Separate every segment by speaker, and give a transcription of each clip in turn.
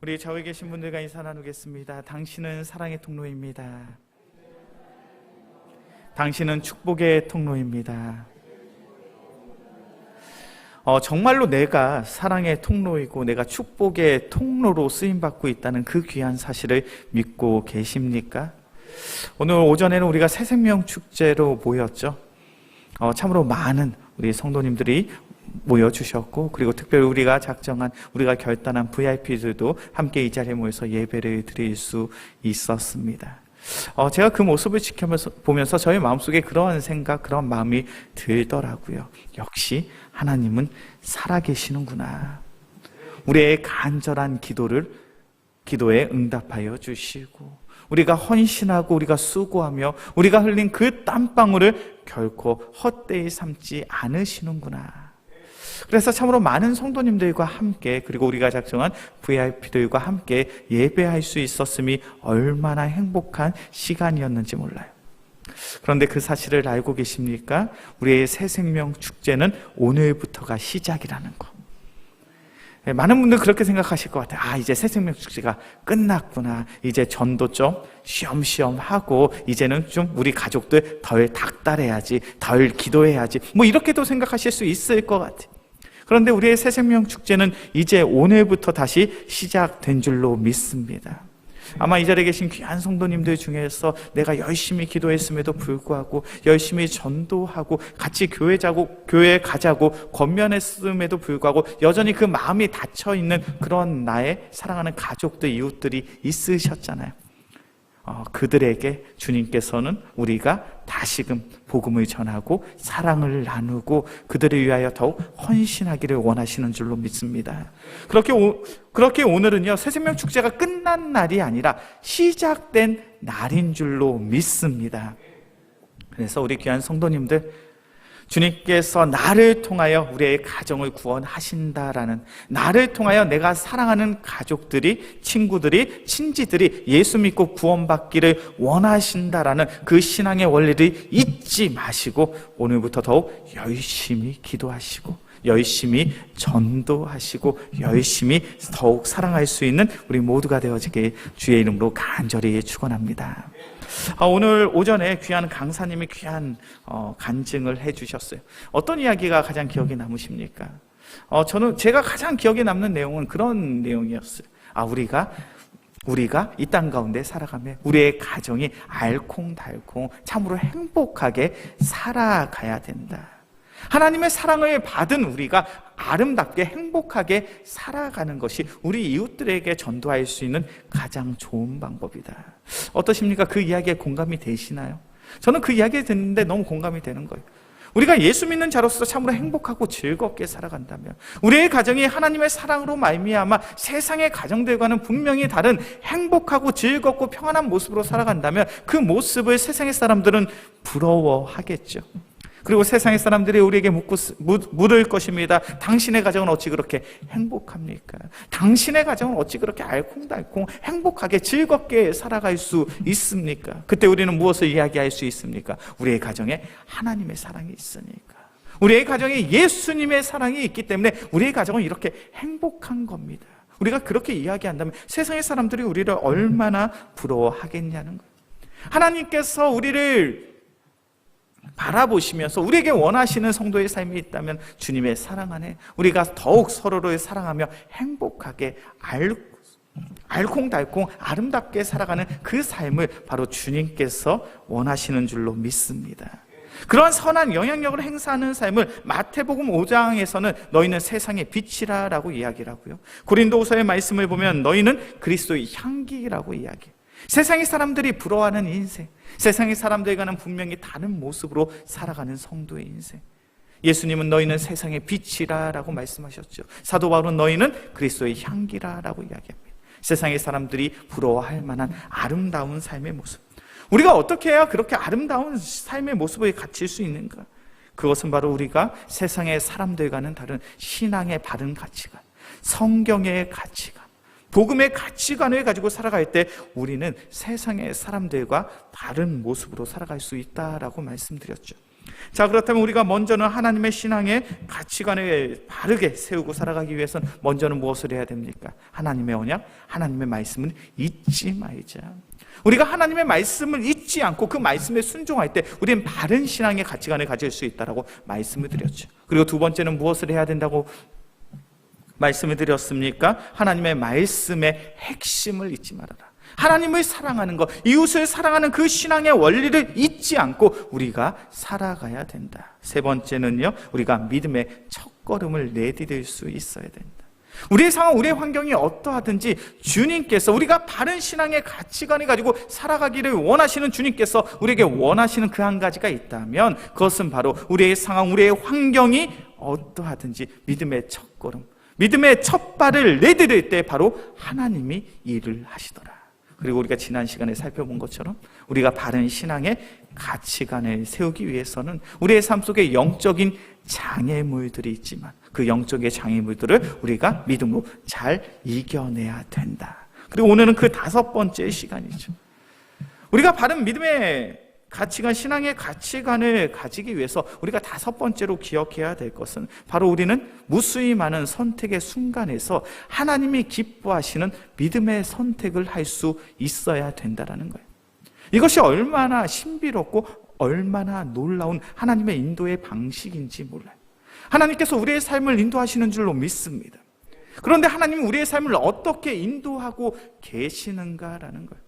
Speaker 1: 우리 좌우에 계신 분들과 인사 나누겠습니다. 당신은 사랑의 통로입니다. 당신은 축복의 통로입니다. 정말로 내가 사랑의 통로이고 내가 축복의 통로로 쓰임받고 있다는 그 귀한 사실을 믿고 계십니까? 오늘 오전에는 우리가 새생명 축제로 모였죠. 참으로 많은 우리 성도님들이 모여주셨고, 그리고 특별히 우리가 작정한, 우리가 결단한 VIP들도 함께 이 자리에 모여서 예배를 드릴 수 있었습니다. 제가 그 모습을 보면서 저의 마음속에 그런 생각, 그런 마음이 들더라고요. 역시 하나님은 살아계시는구나. 우리의 간절한 기도에 응답하여 주시고, 우리가 헌신하고 우리가 수고하며 우리가 흘린 그 땀방울을 결코 헛되이 삼지 않으시는구나. 그래서 참으로 많은 성도님들과 함께, 그리고 우리가 작정한 VIP들과 함께 예배할 수 있었음이 얼마나 행복한 시간이었는지 몰라요. 그런데 그 사실을 알고 계십니까? 우리의 새생명 축제는 오늘부터가 시작이라는 거. 많은 분들 그렇게 생각하실 것 같아요. 이제 새생명 축제가 끝났구나. 이제 전도 좀 쉬엄쉬엄 하고 이제는 좀 우리 가족들 덜 닥달해야지, 덜 기도해야지, 이렇게도 생각하실 수 있을 것 같아요. 그런데 우리의 새생명 축제는 이제 오늘부터 다시 시작된 줄로 믿습니다. 아마 이 자리에 계신 귀한 성도님들 중에서 내가 열심히 기도했음에도 불구하고, 열심히 전도하고 같이 교회 가자고 권면했음에도 불구하고 여전히 그 마음이 닫혀있는 그런 나의 사랑하는 가족들, 이웃들이 있으셨잖아요. 그들에게 주님께서는 우리가 다시금 복음을 전하고 사랑을 나누고 그들을 위하여 더욱 헌신하기를 원하시는 줄로 믿습니다. 그렇게 오늘은요, 새생명 축제가 끝난 날이 아니라 시작된 날인 줄로 믿습니다. 그래서 우리 귀한 성도님들, 주님께서 나를 통하여 우리의 가정을 구원하신다라는, 나를 통하여 내가 사랑하는 가족들이, 친구들이, 친지들이 예수 믿고 구원받기를 원하신다라는 그 신앙의 원리를 잊지 마시고 오늘부터 더욱 열심히 기도하시고 열심히 전도하시고 열심히 더욱 사랑할 수 있는 우리 모두가 되어지길 주의 이름으로 간절히 축원합니다. 오늘 오전에 귀한 강사님이 귀한 간증을 해주셨어요. 어떤 이야기가 가장 기억에 남으십니까? 제가 가장 기억에 남는 내용은 그런 내용이었어요. 우리가 이 땅 가운데 살아가며 우리의 가정이 알콩달콩 참으로 행복하게 살아가야 된다. 하나님의 사랑을 받은 우리가 아름답게 행복하게 살아가는 것이 우리 이웃들에게 전도할 수 있는 가장 좋은 방법이다. 어떠십니까? 그 이야기에 공감이 되시나요? 저는 그 이야기를 듣는데 너무 공감이 되는 거예요. 우리가 예수 믿는 자로서 참으로 행복하고 즐겁게 살아간다면, 우리의 가정이 하나님의 사랑으로 말미암아 세상의 가정들과는 분명히 다른 행복하고 즐겁고 평안한 모습으로 살아간다면 그 모습을 세상의 사람들은 부러워하겠죠. 그리고 세상의 사람들이 우리에게 물을 것입니다. 당신의 가정은 어찌 그렇게 행복합니까? 당신의 가정은 어찌 그렇게 알콩달콩 행복하게 즐겁게 살아갈 수 있습니까? 그때 우리는 무엇을 이야기할 수 있습니까? 우리의 가정에 하나님의 사랑이 있으니까. 우리의 가정에 예수님의 사랑이 있기 때문에 우리의 가정은 이렇게 행복한 겁니다. 우리가 그렇게 이야기한다면 세상의 사람들이 우리를 얼마나 부러워하겠냐는 거예요. 하나님께서 우리를 바라보시면서 우리에게 원하시는 성도의 삶이 있다면 주님의 사랑 안에 우리가 더욱 서로를 사랑하며 행복하게 알콩달콩 아름답게 살아가는 그 삶을 바로 주님께서 원하시는 줄로 믿습니다. 그러한 선한 영향력을 행사하는 삶을 마태복음 5장에서는 너희는 세상의 빛이라 라고 이야기를 하고요, 고린도후서의 말씀을 보면 너희는 그리스도의 향기라고 이야기해요. 세상의 사람들이 부러워하는 인생, 세상의 사람들과는 분명히 다른 모습으로 살아가는 성도의 인생. 예수님은 너희는 세상의 빛이라 라고 말씀하셨죠. 사도 바울은 너희는 그리스도의 향기라 라고 이야기합니다. 세상의 사람들이 부러워할 만한 아름다운 삶의 모습, 우리가 어떻게 해야 그렇게 아름다운 삶의 모습을 갖출 수 있는가? 그것은 바로 우리가 세상의 사람들과는 다른 신앙의 바른 가치관, 성경의 가치관, 복음의 가치관을 가지고 살아갈 때 우리는 세상의 사람들과 다른 모습으로 살아갈 수 있다라고 말씀드렸죠. 자, 그렇다면 우리가 먼저는 하나님의 신앙의 가치관을 바르게 세우고 살아가기 위해서는 먼저는 무엇을 해야 됩니까? 하나님의 언약, 하나님의 말씀을 잊지 말자. 우리가 하나님의 말씀을 잊지 않고 그 말씀에 순종할 때 우리는 바른 신앙의 가치관을 가질 수 있다라고 말씀을 드렸죠. 그리고 두 번째는 무엇을 해야 된다고 말씀을 드렸습니까? 하나님의 말씀의 핵심을 잊지 말아라. 하나님을 사랑하는 것, 이웃을 사랑하는 그 신앙의 원리를 잊지 않고 우리가 살아가야 된다. 세 번째는요, 우리가 믿음의 첫걸음을 내디딜 수 있어야 된다. 우리의 상황, 우리의 환경이 어떠하든지 주님께서 우리가 바른 신앙의 가치관을 가지고 살아가기를 원하시는 주님께서 우리에게 원하시는 그 한 가지가 있다면 그것은 바로 우리의 상황, 우리의 환경이 어떠하든지 믿음의 첫걸음, 믿음의 첫 발을 내디딜 때 바로 하나님이 일을 하시더라. 그리고 우리가 지난 시간에 살펴본 것처럼 우리가 바른 신앙의 가치관을 세우기 위해서는 우리의 삶 속에 영적인 장애물들이 있지만 그 영적인 장애물들을 우리가 믿음으로 잘 이겨내야 된다. 그리고 오늘은 그 다섯 번째 시간이죠. 우리가 바른 믿음의 가치관, 신앙의 가치관을 가지기 위해서 우리가 다섯 번째로 기억해야 될 것은 바로 우리는 무수히 많은 선택의 순간에서 하나님이 기뻐하시는 믿음의 선택을 할 수 있어야 된다는 거예요. 이것이 얼마나 신비롭고 얼마나 놀라운 하나님의 인도의 방식인지 몰라요. 하나님께서 우리의 삶을 인도하시는 줄로 믿습니다. 그런데 하나님은 우리의 삶을 어떻게 인도하고 계시는가라는 거예요.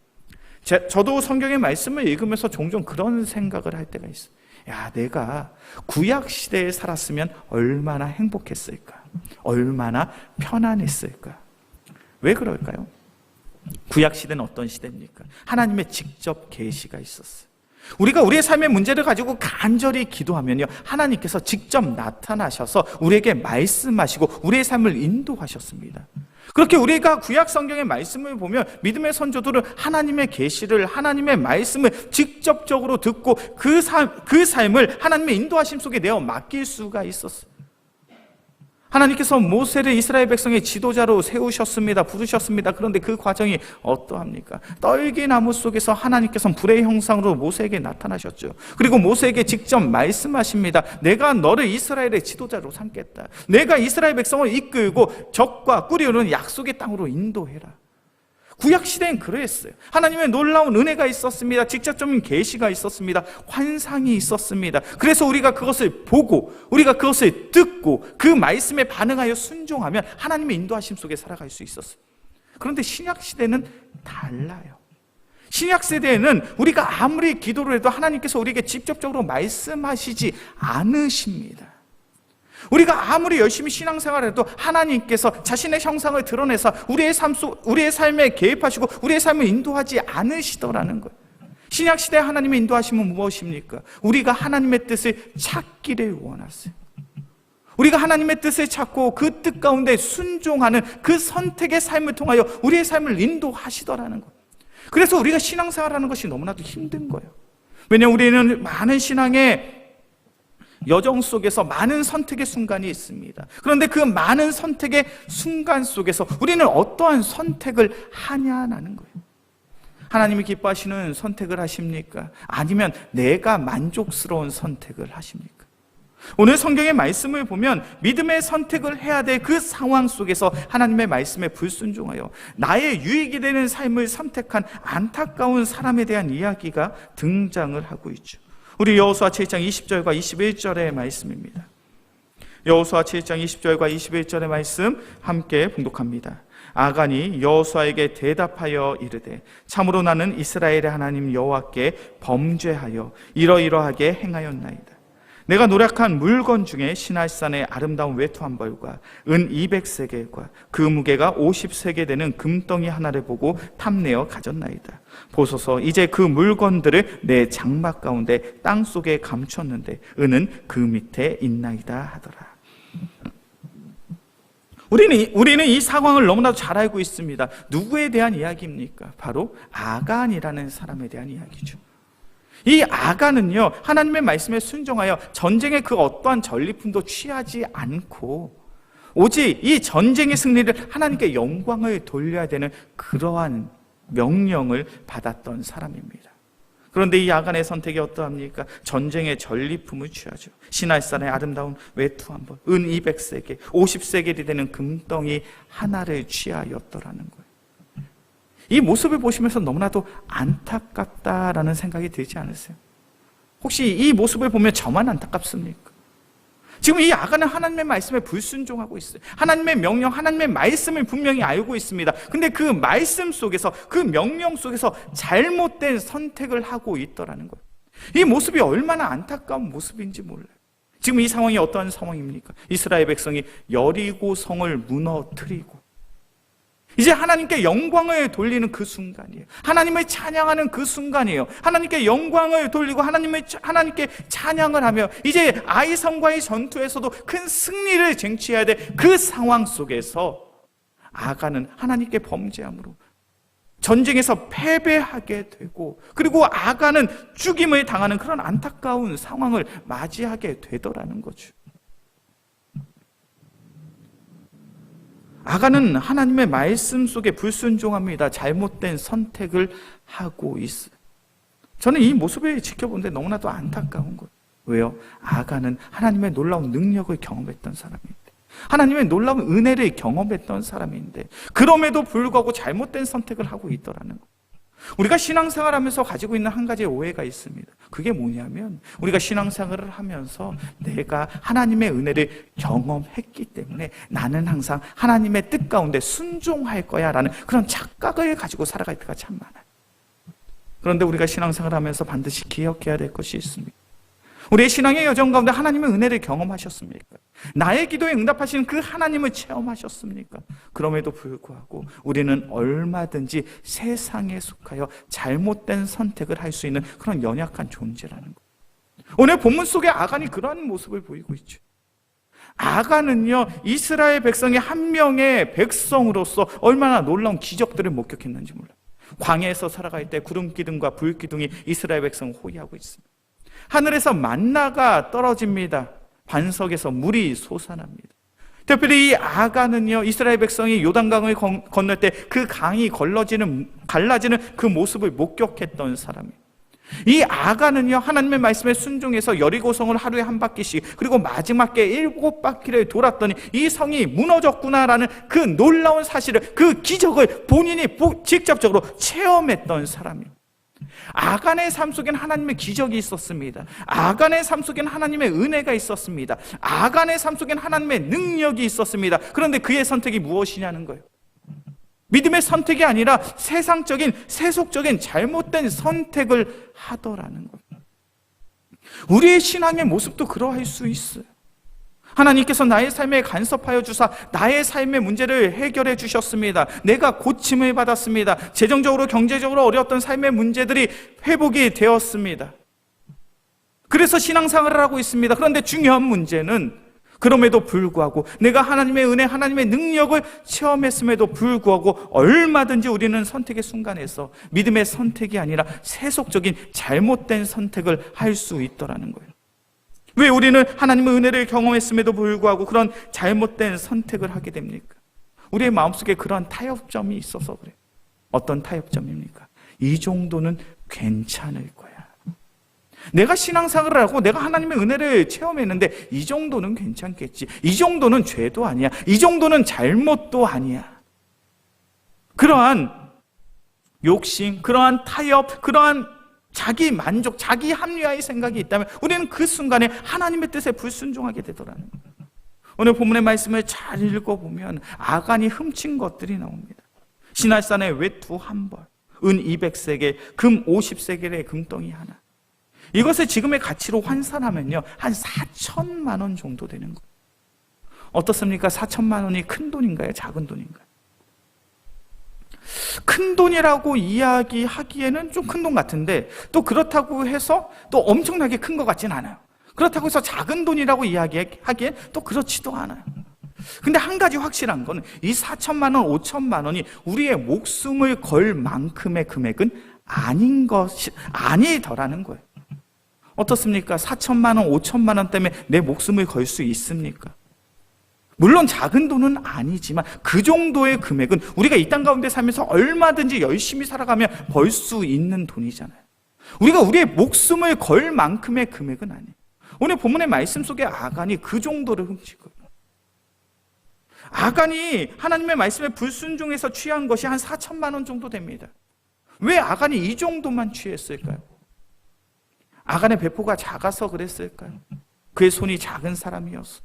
Speaker 1: 저도 성경의 말씀을 읽으면서 종종 그런 생각을 할 때가 있어요. 야, 내가 구약 시대에 살았으면 얼마나 행복했을까? 얼마나 편안했을까? 왜 그럴까요? 구약 시대는 어떤 시대입니까? 하나님의 직접 계시가 있었어요. 우리가 우리의 삶의 문제를 가지고 간절히 기도하면요, 하나님께서 직접 나타나셔서 우리에게 말씀하시고 우리의 삶을 인도하셨습니다. 그렇게 우리가 구약 성경의 말씀을 보면 믿음의 선조들은 하나님의 계시를, 하나님의 말씀을 직접적으로 듣고 그 삶을 하나님의 인도하심 속에 내어 맡길 수가 있었어요. 하나님께서 모세를 이스라엘 백성의 지도자로 세우셨습니다. 부르셨습니다. 그런데 그 과정이 어떠합니까? 떨기나무 속에서 하나님께서 불의 형상으로 모세에게 나타나셨죠. 그리고 모세에게 직접 말씀하십니다. 내가 너를 이스라엘의 지도자로 삼겠다. 내가 이스라엘 백성을 이끌고 적과 꿀이 흐르는 약속의 땅으로 인도해라. 구약시대엔 그랬어요. 하나님의 놀라운 은혜가 있었습니다. 직접적인 계시가 있었습니다. 환상이 있었습니다. 그래서 우리가 그것을 보고 우리가 그것을 듣고 그 말씀에 반응하여 순종하면 하나님의 인도하심 속에 살아갈 수 있었어요. 그런데 신약시대는 달라요. 신약시대에는 우리가 아무리 기도를 해도 하나님께서 우리에게 직접적으로 말씀하시지 않으십니다. 우리가 아무리 열심히 신앙생활을 해도 하나님께서 자신의 형상을 드러내서 우리의 삶에 개입하시고 우리의 삶을 인도하지 않으시더라는 거예요. 신약시대 하나님의 인도하심은 무엇입니까? 우리가 하나님의 뜻을 찾기를 원하세요. 우리가 하나님의 뜻을 찾고 그 뜻 가운데 순종하는 그 선택의 삶을 통하여 우리의 삶을 인도하시더라는 거예요. 그래서 우리가 신앙생활하는 것이 너무나도 힘든 거예요. 왜냐하면 우리는 많은 신앙의 여정 속에서 많은 선택의 순간이 있습니다. 그런데 그 많은 선택의 순간 속에서 우리는 어떠한 선택을 하냐는 거예요. 하나님이 기뻐하시는 선택을 하십니까? 아니면 내가 만족스러운 선택을 하십니까? 오늘 성경의 말씀을 보면 믿음의 선택을 해야 될 그 상황 속에서 하나님의 말씀에 불순종하여 나의 유익이 되는 삶을 선택한 안타까운 사람에 대한 이야기가 등장을 하고 있죠. 우리 여호수아 7장 20절과 21절의 말씀입니다. 여호수아 7장 20절과 21절의 말씀 함께 봉독합니다. 아간이 여호수아에게 대답하여 이르되 참으로 나는 이스라엘의 하나님 여호와께 범죄하여 이러이러하게 행하였나이다. 내가 노력한 물건 중에 시날산의 아름다운 외투 한 벌과 은 200세겔과 그 무게가 50세겔 되는 금덩이 하나를 보고 탐내어 가졌나이다. 보소서 이제 그 물건들을 내 장막 가운데 땅속에 감췄는데 은은 그 밑에 있나이다 하더라. 우리는 이 상황을 너무나도 잘 알고 있습니다. 누구에 대한 이야기입니까? 바로 아간이라는 사람에 대한 이야기죠. 이 아간은요, 하나님의 말씀에 순종하여 전쟁의 그 어떠한 전리품도 취하지 않고 오직 이 전쟁의 승리를 하나님께 영광을 돌려야 되는 그러한 명령을 받았던 사람입니다. 그런데 이 아간의 선택이 어떠합니까? 전쟁의 전리품을 취하죠. 시날산의 아름다운 외투 한 벌, 은 200세겔, 50세겔이 되는 금덩이 하나를 취하였더라는 거예요. 이 모습을 보시면서 너무나도 안타깝다라는 생각이 들지 않으세요? 혹시 이 모습을 보면 저만 안타깝습니까? 지금 이 아간은 하나님의 말씀에 불순종하고 있어요. 하나님의 명령, 하나님의 말씀을 분명히 알고 있습니다. 근데 그 말씀 속에서, 그 명령 속에서 잘못된 선택을 하고 있더라는 거예요. 이 모습이 얼마나 안타까운 모습인지 몰라요. 지금 이 상황이 어떠한 상황입니까? 이스라엘 백성이 여리고 성을 무너뜨리고 이제 하나님께 영광을 돌리는 그 순간이에요. 하나님을 찬양하는 그 순간이에요. 하나님께 영광을 돌리고 하나님께 찬양을 하며 이제 아이성과의 전투에서도 큰 승리를 쟁취해야 될 그 상황 속에서 아간은 하나님께 범죄함으로 전쟁에서 패배하게 되고, 그리고 아간은 죽임을 당하는 그런 안타까운 상황을 맞이하게 되더라는 거죠. 아간은 하나님의 말씀 속에 불순종합니다. 잘못된 선택을 하고 있어요. 저는 이 모습을 지켜보는데 너무나도 안타까운 거예요. 왜요? 아간은 하나님의 놀라운 능력을 경험했던 사람인데, 하나님의 놀라운 은혜를 경험했던 사람인데, 그럼에도 불구하고 잘못된 선택을 하고 있더라는 거예요. 우리가 신앙생활하면서 가지고 있는 한 가지의 오해가 있습니다. 그게 뭐냐면, 우리가 신앙생활을 하면서 내가 하나님의 은혜를 경험했기 때문에 나는 항상 하나님의 뜻 가운데 순종할 거야 라는 그런 착각을 가지고 살아갈 때가 참 많아요. 그런데 우리가 신앙생활을 하면서 반드시 기억해야 될 것이 있습니다. 우리의 신앙의 여정 가운데 하나님의 은혜를 경험하셨습니까? 나의 기도에 응답하시는 그 하나님을 체험하셨습니까? 그럼에도 불구하고 우리는 얼마든지 세상에 속하여 잘못된 선택을 할 수 있는 그런 연약한 존재라는 거예요. 오늘 본문 속에 아간이 그러한 모습을 보이고 있죠. 아간은요, 이스라엘 백성의 한 명의 백성으로서 얼마나 놀라운 기적들을 목격했는지 몰라요. 광야에서 살아갈 때 구름 기둥과 불 기둥이 이스라엘 백성을 호위하고 있습니다. 하늘에서 만나가 떨어집니다. 반석에서 물이 솟아납니다. 특별히 이 아간은요, 이스라엘 백성이 요단강을 건널 때 그 강이 갈라지는 그 모습을 목격했던 사람이에요. 이 아간은요, 하나님의 말씀에 순종해서 여리고성을 하루에 한 바퀴씩, 그리고 마지막에 7바퀴를 돌았더니 이 성이 무너졌구나라는 그 놀라운 사실을, 그 기적을 본인이 직접적으로 체험했던 사람이에요. 아간의 삶 속에는 하나님의 기적이 있었습니다. 아간의 삶 속에는 하나님의 은혜가 있었습니다. 아간의 삶 속에는 하나님의 능력이 있었습니다. 그런데 그의 선택이 무엇이냐는 거예요. 믿음의 선택이 아니라 세상적인, 세속적인 잘못된 선택을 하더라는 거예요. 우리의 신앙의 모습도 그러할 수 있어요. 하나님께서 나의 삶에 간섭하여 주사 나의 삶의 문제를 해결해 주셨습니다. 내가 고침을 받았습니다. 재정적으로, 경제적으로 어려웠던 삶의 문제들이 회복이 되었습니다. 그래서 신앙생활을 하고 있습니다. 그런데 중요한 문제는 그럼에도 불구하고 내가 하나님의 은혜, 하나님의 능력을 체험했음에도 불구하고 얼마든지 우리는 선택의 순간에서 믿음의 선택이 아니라 세속적인 잘못된 선택을 할 수 있더라는 거예요. 왜 우리는 하나님의 은혜를 경험했음에도 불구하고 그런 잘못된 선택을 하게 됩니까? 우리의 마음속에 그런 타협점이 있어서 그래요. 어떤 타협점입니까? 이 정도는 괜찮을 거야. 내가 신앙생활을 하고 내가 하나님의 은혜를 체험했는데 이 정도는 괜찮겠지. 이 정도는 죄도 아니야. 이 정도는 잘못도 아니야. 그러한 욕심, 그러한 타협, 그러한 자기 만족, 자기 합리화의 생각이 있다면 우리는 그 순간에 하나님의 뜻에 불순종하게 되더라는 거예요. 오늘 본문의 말씀을 잘 읽어보면 아간이 훔친 것들이 나옵니다. 시날산의 외투 한 벌, 은 200세겔, 금 50세겔의 금덩이 하나. 이것을 지금의 가치로 환산하면요, 한 4천만 원 정도 되는 거예요. 어떻습니까? 4천만 원이 큰 돈인가요? 작은 돈인가요? 큰 돈이라고 이야기하기에는 좀 큰 돈 같은데, 또 그렇다고 해서 또 엄청나게 큰 것 같진 않아요. 그렇다고 해서 작은 돈이라고 이야기하기엔 또 그렇지도 않아요. 근데 한 가지 확실한 건 이 4천만 원, 5천만 원이 우리의 목숨을 걸 만큼의 금액은 아니더라는 거예요. 어떻습니까? 4천만 원, 5천만 원 때문에 내 목숨을 걸 수 있습니까? 물론 작은 돈은 아니지만 그 정도의 금액은 우리가 이 땅 가운데 살면서 얼마든지 열심히 살아가며 벌 수 있는 돈이잖아요. 우리가 우리의 목숨을 걸 만큼의 금액은 아니에요. 오늘 본문의 말씀 속에 아간이 그 정도를 훔치고, 아간이 하나님의 말씀에 불순종해서 취한 것이 한 4천만 원 정도 됩니다. 왜 아간이 이 정도만 취했을까요? 아간의 배포가 작아서 그랬을까요? 그의 손이 작은 사람이었어.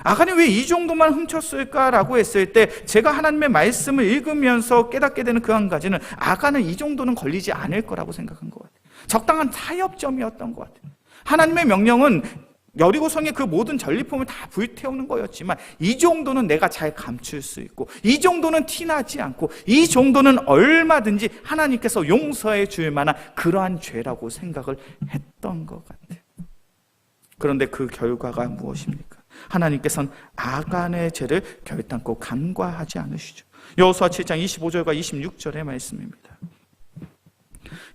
Speaker 1: 아간이 왜 이 정도만 훔쳤을까라고 했을 때 제가 하나님의 말씀을 읽으면서 깨닫게 되는 그 한 가지는 아간은 이 정도는 걸리지 않을 거라고 생각한 것 같아요. 적당한 타협점이었던 것 같아요. 하나님의 명령은 여리고성의 그 모든 전리품을 다 불태우는 거였지만 이 정도는 내가 잘 감출 수 있고, 이 정도는 티나지 않고, 이 정도는 얼마든지 하나님께서 용서해 줄 만한 그러한 죄라고 생각을 했던 것 같아요. 그런데 그 결과가 무엇입니까? 하나님께서는 아간의 죄를 결단코 간과하지 않으시죠. 여호수아 7장 25절과 26절의 말씀입니다.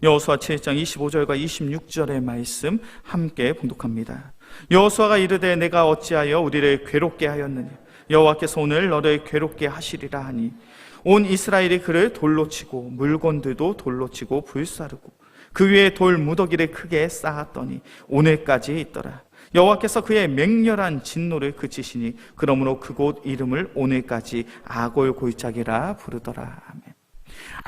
Speaker 1: 여호수아 7장 25절과 26절의 말씀 함께 봉독합니다. 여호수아가 이르되 내가 어찌하여 우리를 괴롭게 하였느냐? 여호와께서 오늘 너를 괴롭게 하시리라 하니 온 이스라엘이 그를 돌로 치고 물건들도 돌로 치고 불사르고 그 위에 돌 무더기를 크게 쌓았더니 오늘까지 있더라. 여호와께서 그의 맹렬한 진노를 그치시니 그러므로 그곳 이름을 오늘까지 아골골짜기라 부르더라. 아멘.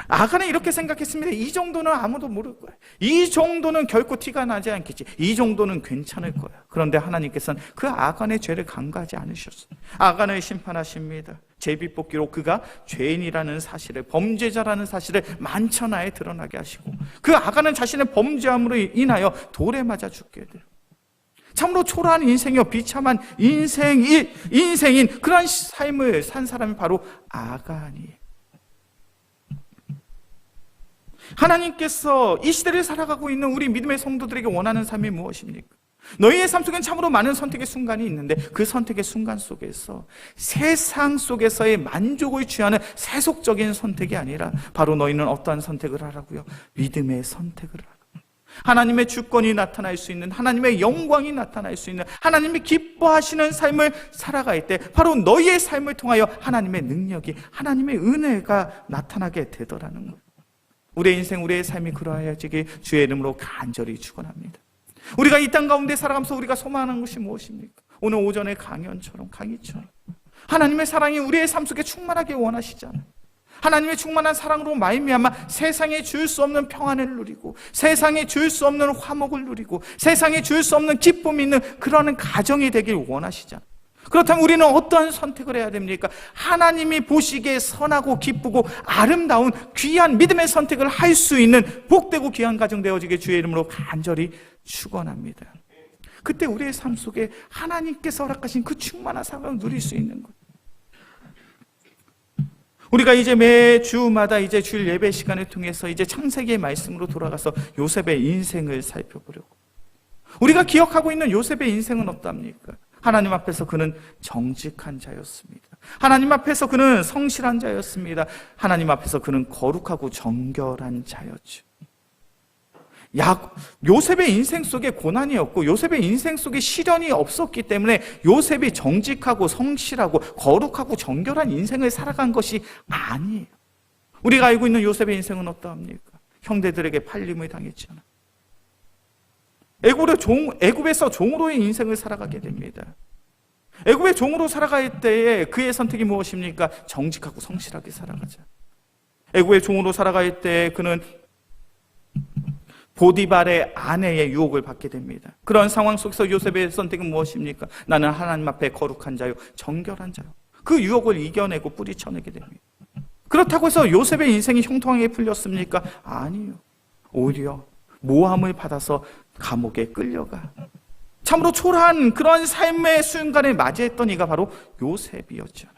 Speaker 1: 아간은 이렇게 생각했습니다. 이 정도는 아무도 모를 거야. 이 정도는 결코 티가 나지 않겠지. 이 정도는 괜찮을 거야. 그런데 하나님께서는 그 아간의 죄를 간과하지 않으셨어요. 아간을 심판하십니다. 제비뽑기로 그가 죄인이라는 사실을, 범죄자라는 사실을 만천하에 드러나게 하시고, 그 아간은 자신의 범죄함으로 인하여 돌에 맞아 죽게 돼요. 참으로 초라한 인생이요, 비참한 인생인 그런 삶을 산 사람이 바로 아간이에요. 하나님께서 이 시대를 살아가고 있는 우리 믿음의 성도들에게 원하는 삶이 무엇입니까? 너희의 삶 속엔 참으로 많은 선택의 순간이 있는데 그 선택의 순간 속에서 세상 속에서의 만족을 취하는 세속적인 선택이 아니라 바로 너희는 어떠한 선택을 하라고요? 믿음의 선택을 하라고요. 하나님의 주권이 나타날 수 있는, 하나님의 영광이 나타날 수 있는, 하나님이 기뻐하시는 삶을 살아갈 때 바로 너희의 삶을 통하여 하나님의 능력이, 하나님의 은혜가 나타나게 되더라는 거예요. 우리의 인생, 우리의 삶이 그러하여지길 주의 이름으로 간절히 축원합니다. 우리가 이 땅 가운데 살아가면서 우리가 소망하는 것이 무엇입니까? 오늘 오전의 강의처럼 하나님의 사랑이 우리의 삶 속에 충만하게 원하시잖아요. 하나님의 충만한 사랑으로 말미암아 세상에 줄 수 없는 평안을 누리고, 세상에 줄 수 없는 화목을 누리고, 세상에 줄 수 없는 기쁨이 있는 그러한 가정이 되길 원하시잖아요. 그렇다면 우리는 어떠한 선택을 해야 됩니까? 하나님이 보시기에 선하고 기쁘고 아름다운 귀한 믿음의 선택을 할 수 있는 복되고 귀한 가정 되어지게 주의 이름으로 간절히 축원합니다. 그때 우리의 삶 속에 하나님께서 허락하신 그 충만한 사랑을 누릴 수 있는 것. 우리가 이제 매주마다 이제 주일 예배 시간을 통해서 이제 창세기의 말씀으로 돌아가서 요셉의 인생을 살펴보려고. 우리가 기억하고 있는 요셉의 인생은 어떠합니까? 하나님 앞에서 그는 정직한 자였습니다. 하나님 앞에서 그는 성실한 자였습니다. 하나님 앞에서 그는 거룩하고 정결한 자였죠. 요셉의 인생 속에 고난이 없고 요셉의 인생 속에 시련이 없었기 때문에 요셉이 정직하고 성실하고 거룩하고 정결한 인생을 살아간 것이 아니에요. 우리가 알고 있는 요셉의 인생은 어떠합니까? 형제들에게 팔림을 당했잖아요. 애굽에서 종으로의 인생을 살아가게 됩니다. 애굽의 종으로 살아갈 때에 그의 선택이 무엇입니까? 정직하고 성실하게 살아가자. 애굽의 종으로 살아갈 때 그는 보디발의 아내의 유혹을 받게 됩니다. 그런 상황 속에서 요셉의 선택은 무엇입니까? 나는 하나님 앞에 거룩한 자요, 정결한 자요. 그 유혹을 이겨내고 뿌리쳐내게 됩니다. 그렇다고 해서 요셉의 인생이 형통하게 풀렸습니까? 아니요. 오히려 모함을 받아서 감옥에 끌려가. 참으로 초라한 그런 삶의 순간을 맞이했던 이가 바로 요셉이었잖아요.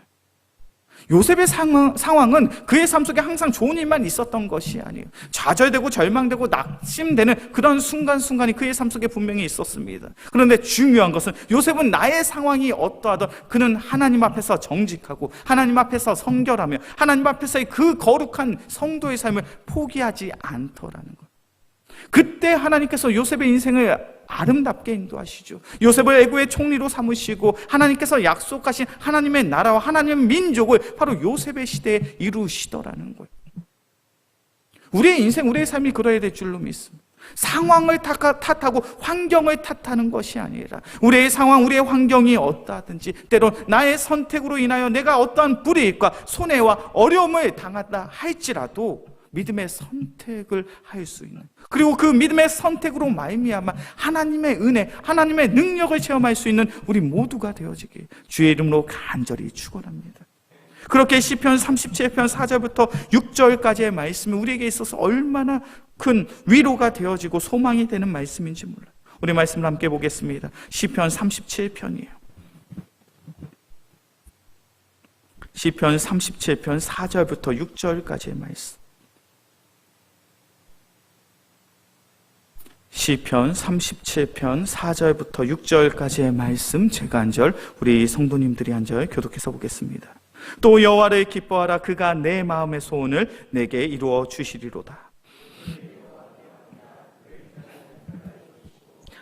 Speaker 1: 요셉의 상황은 그의 삶 속에 항상 좋은 일만 있었던 것이 아니에요. 좌절되고 절망되고 낙심되는 그런 순간순간이 그의 삶 속에 분명히 있었습니다. 그런데 중요한 것은 요셉은 나의 상황이 어떠하든 그는 하나님 앞에서 정직하고 하나님 앞에서 성결하며 하나님 앞에서의 그 거룩한 성도의 삶을 포기하지 않더라는 것. 그때 하나님께서 요셉의 인생을 아름답게 인도하시죠. 요셉을 애굽의 총리로 삼으시고 하나님께서 약속하신 하나님의 나라와 하나님의 민족을 바로 요셉의 시대에 이루시더라는 거예요. 우리의 인생, 우리의 삶이 그러해야 될 줄로 믿습니다. 상황을 탓하고 환경을 탓하는 것이 아니라 우리의 상황, 우리의 환경이 어떠하든지 때론 나의 선택으로 인하여 내가 어떠한 불이익과 손해와 어려움을 당한다 할지라도 믿음의 선택을 할 수 있는, 그리고 그 믿음의 선택으로 말미암아 하나님의 은혜, 하나님의 능력을 체험할 수 있는 우리 모두가 되어지길 주의 이름으로 간절히 축원합니다. 그렇게 시편 37편 4절부터 6절까지의 말씀이 우리에게 있어서 얼마나 큰 위로가 되어지고 소망이 되는 말씀인지 몰라요. 우리 말씀을 함께 보겠습니다. 시편 37편이에요. 시편 37편 4절부터 6절까지의 말씀. 시편 37편 4절부터 6절까지의 말씀, 제가 한 절, 우리 성도님들이 한 절 교독해서 보겠습니다. 또 여호와를 기뻐하라. 그가 내 마음의 소원을 내게 이루어 주시리로다.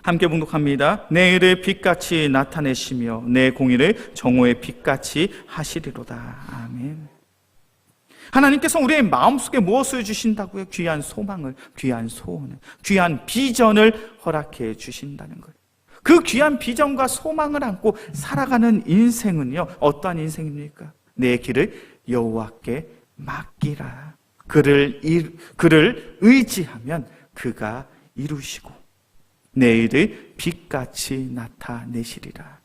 Speaker 1: 함께 봉독합니다. 내 의를 빛같이 나타내시며 내 공의를 정오의 빛같이 하시리로다. 아멘. 하나님께서 우리의 마음속에 무엇을 주신다고요? 귀한 소망을, 귀한 소원을, 귀한 비전을 허락해 주신다는 거예요. 그 귀한 비전과 소망을 안고 살아가는 인생은요, 어떠한 인생입니까? 내 길을 여호와께 맡기라. 그를 의지하면 그가 이루시고 내 일을 빛같이 나타내시리라.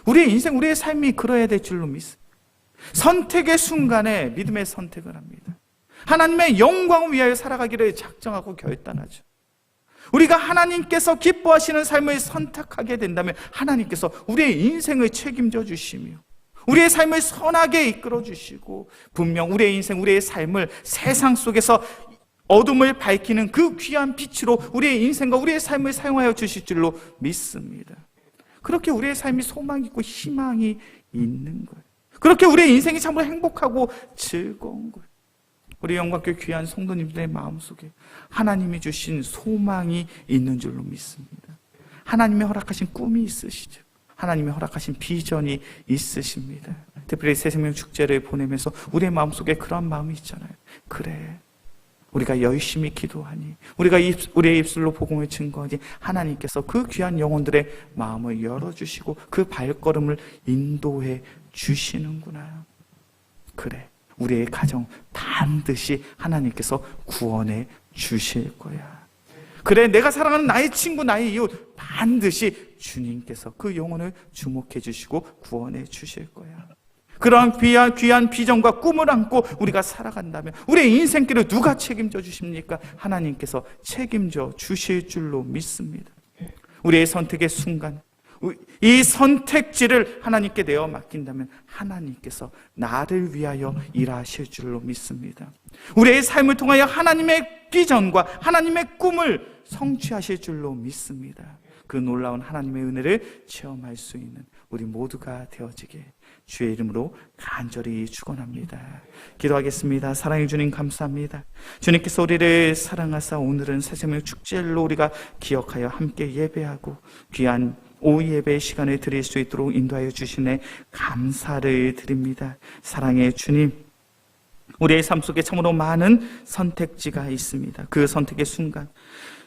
Speaker 1: 우리의 인생, 우리의 삶이 그러해야 될 줄로 믿습니다. 선택의 순간에 믿음의 선택을 합니다. 하나님의 영광을 위하여 살아가기를 작정하고 결단하죠. 우리가 하나님께서 기뻐하시는 삶을 선택하게 된다면 하나님께서 우리의 인생을 책임져 주시며 우리의 삶을 선하게 이끌어 주시고 분명 우리의 인생, 우리의 삶을 세상 속에서 어둠을 밝히는 그 귀한 빛으로 우리의 인생과 우리의 삶을 사용하여 주실 줄로 믿습니다. 그렇게 우리의 삶이 소망이 있고 희망이 있는 거예요. 그렇게 우리의 인생이 참으로 행복하고 즐거운 거예요. 우리 영광교회 귀한 성도님들의 마음속에 하나님이 주신 소망이 있는 줄로 믿습니다. 하나님의 허락하신 꿈이 있으시죠. 하나님의 허락하신 비전이 있으십니다. 특별히 새생명 축제를 보내면서 우리의 마음속에 그런 마음이 있잖아요. 그래, 우리가 열심히 기도하니, 우리가 우리의 입술로 복음을 증거하니 하나님께서 그 귀한 영혼들의 마음을 열어주시고 그 발걸음을 인도해 주시는구나. 그래, 우리의 가정 반드시 하나님께서 구원해 주실 거야. 그래, 내가 사랑하는 나의 친구, 나의 이웃 반드시 주님께서 그 영혼을 주목해 주시고 구원해 주실 거야. 그러한 귀한 비전과 꿈을 안고 우리가 살아간다면 우리의 인생길을 누가 책임져 주십니까? 하나님께서 책임져 주실 줄로 믿습니다. 우리의 선택의 순간, 이 선택지를 하나님께 내어 맡긴다면 하나님께서 나를 위하여 일하실 줄로 믿습니다. 우리의 삶을 통하여 하나님의 비전과 하나님의 꿈을 성취하실 줄로 믿습니다. 그 놀라운 하나님의 은혜를 체험할 수 있는 우리 모두가 되어지게 주의 이름으로 간절히 축원합니다. 기도하겠습니다. 사랑해 주님 감사합니다. 주님께서 우리를 사랑하사 오늘은 새생명 축제로 우리가 기억하여 함께 예배하고 귀한 오후 예배의 시간을 드릴 수 있도록 인도하여 주시네 감사를 드립니다. 사랑해 주님, 우리의 삶 속에 참으로 많은 선택지가 있습니다. 그 선택의 순간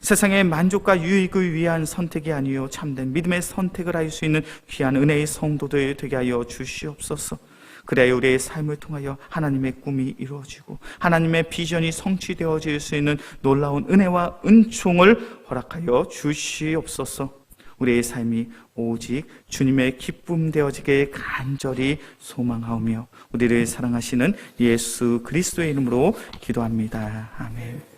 Speaker 1: 세상의 만족과 유익을 위한 선택이 아니요 참된 믿음의 선택을 할 수 있는 귀한 은혜의 성도들 되게 하여 주시옵소서. 그래야 우리의 삶을 통하여 하나님의 꿈이 이루어지고 하나님의 비전이 성취되어질 수 있는 놀라운 은혜와 은총을 허락하여 주시옵소서. 우리의 삶이 오직 주님의 기쁨 되어지게 간절히 소망하오며 우리를 사랑하시는 예수 그리스도의 이름으로 기도합니다. 아멘.